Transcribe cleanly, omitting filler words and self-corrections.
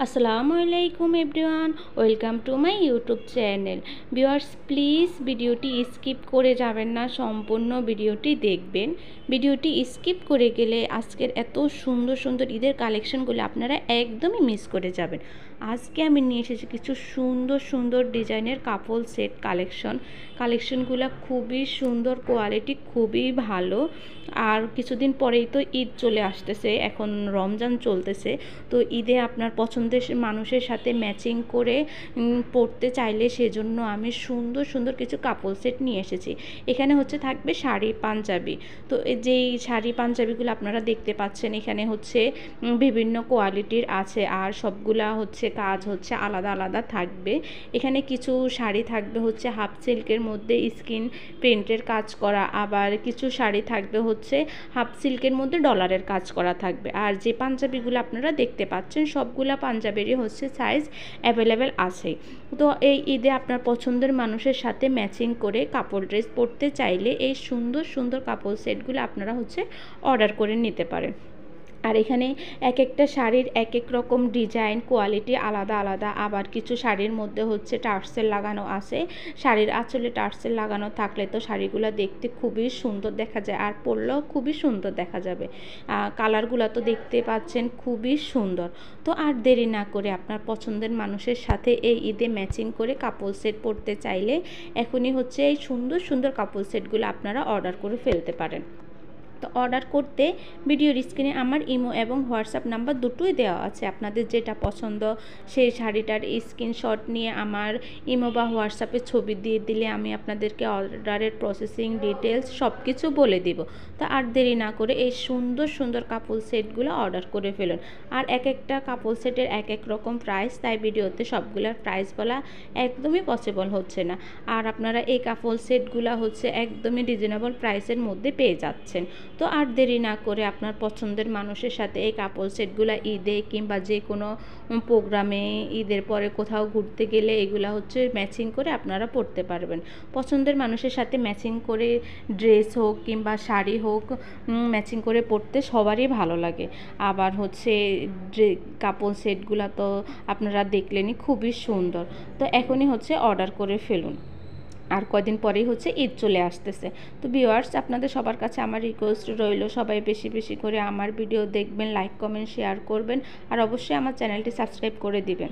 আসসালামু আলাইকুম everyone, welcome to my YouTube channel. Viewers, please ভিডিওটি স্কিপ করে যাবেন না, সম্পূর্ণ ভিডিওটি দেখবেন। ভিডিওটি স্কিপ করে গেলে আজকের এত সুন্দর সুন্দর ঈদের কালেকশনগুলো আপনারা একদমই মিস করে যাবেন। আজকে আমি নিয়ে এসেছি কিছু সুন্দর সুন্দর ডিজাইনের কাপল সেট কালেকশনগুলো খুবই সুন্দর, কোয়ালিটি খুবই ভালো। আর কিছুদিন পরেই তো ঈদ চলে আসতেছে, এখন রমজান চলতেছে। তো ঈদে আপনার পছন্দের মানুষের সাথে ম্যাচিং করে পরতে চাইলে সেজন্য আমি সুন্দর সুন্দর কিছু কাপল সেট নিয়ে এসেছি। এখানে হচ্ছে থাকবে শাড়ি পাঞ্জাবি। তো যেই শাড়ি পাঞ্জাবিগুলো আপনারা দেখতে পাচ্ছেন এখানে হচ্ছে বিভিন্ন কোয়ালিটির আছে, আর সবগুলা হচ্ছে কাজ হচ্ছে আলাদা আলাদা থাকবে। এখানে কিছু শাড়ি থাকবে হচ্ছে হাফ সিল্কের মধ্যে স্কিন প্রিন্টের কাজ করা, আবার কিছু শাড়ি থাকবে হচ্ছে হাফ সিল্কের মধ্যে ডলারের কাজ করা থাকবে। আর যে পাঞ্জাবিগুলো আপনারা দেখতে পাচ্ছেন সবগুলা পাঞ্জাবিরই হচ্ছে সাইজ অ্যাভেলেবেল আছে। তো এই ঈদে আপনার পছন্দের মানুষের সাথে ম্যাচিং করে কাপড় ড্রেস পরতে চাইলে এই সুন্দর সুন্দর কাপড় সেটগুলো আপনারা হচ্ছে অর্ডার করে নিতে পারেন। আর এখানে এক একটা শাড়ির এক এক রকম ডিজাইন কোয়ালিটি আলাদা আলাদা। আবার কিছু শাড়ির মধ্যে হচ্ছে টার্সেল লাগানো আছে। শাড়ির আঁচলে টার্সেল লাগানো থাকলে তো শাড়িগুলো দেখতে খুবই সুন্দর দেখা যায়, আর পরলেও খুবই সুন্দর দেখা যাবে। কালারগুলো তো দেখতে পাচ্ছেন খুবই সুন্দর। তো আর দেরি না করে আপনার পছন্দের মানুষের সাথে এই ঈদে ম্যাচিং করে কাপড় সেট পরতে চাইলে এখনই হচ্ছে এই সুন্দর সুন্দর কাপড় সেটগুলো আপনারা অর্ডার করে ফেলতে পারেন। তো অর্ডার করতে ভিডিওর স্ক্রিনে আমার ইমো এবং হোয়াটসঅ্যাপ নাম্বার দুটোই দেওয়া আছে। আপনাদের যেটা পছন্দ সেই শাড়িটার স্ক্রিনশট নিয়ে আমার ইমো বা হোয়াটসঅ্যাপে ছবি দিয়ে দিলে আমি আপনাদেরকে অর্ডারের প্রসেসিং ডিটেলস সব কিছু বলে দিব। তো আর দেরি না করে এই সুন্দর সুন্দর কাপড় সেটগুলো অর্ডার করে ফেলুন। আর এক একটা কাপড় সেটের এক এক রকম প্রাইস, তাই ভিডিওতে সবগুলোর প্রাইস বলা একদমই পসিবল হচ্ছে না। আর আপনারা এই কাপড় সেটগুলো হচ্ছে একদমই রিজনেবল প্রাইসের মধ্যে পেয়ে যাচ্ছেন। তো আর দেরি না করে আপনার পছন্দের মানুষের সাথে এই কাপড় সেটগুলো ঈদে কিংবা যে কোনো প্রোগ্রামে, ঈদের পরে কোথাও ঘুরতে গেলে এগুলো হচ্ছে ম্যাচিং করে আপনারা পরতে পারবেন। পছন্দের মানুষের সাথে ম্যাচিং করে ড্রেস হোক কিংবা শাড়ি হোক ম্যাচিং করে পরতে সবারই ভালো লাগে। আবার হচ্ছে কাপড় সেটগুলো তো আপনারা দেখলেনই খুবই সুন্দর। তো এখনই হচ্ছে অর্ডার করে ফেলুন, আর কয়দিন পরেই হচ্ছে ঈদ চলে আসতেছে। তো ভিউয়ার্স, আপনাদের সবার কাছে আমার রিকোয়েস্ট রইল, সবাই বেশি বেশি করে আমার ভিডিও দেখবেন, লাইক কমেন্ট শেয়ার করবেন, আর অবশ্যই আমার চ্যানেলটি সাবস্ক্রাইব করে দিবেন।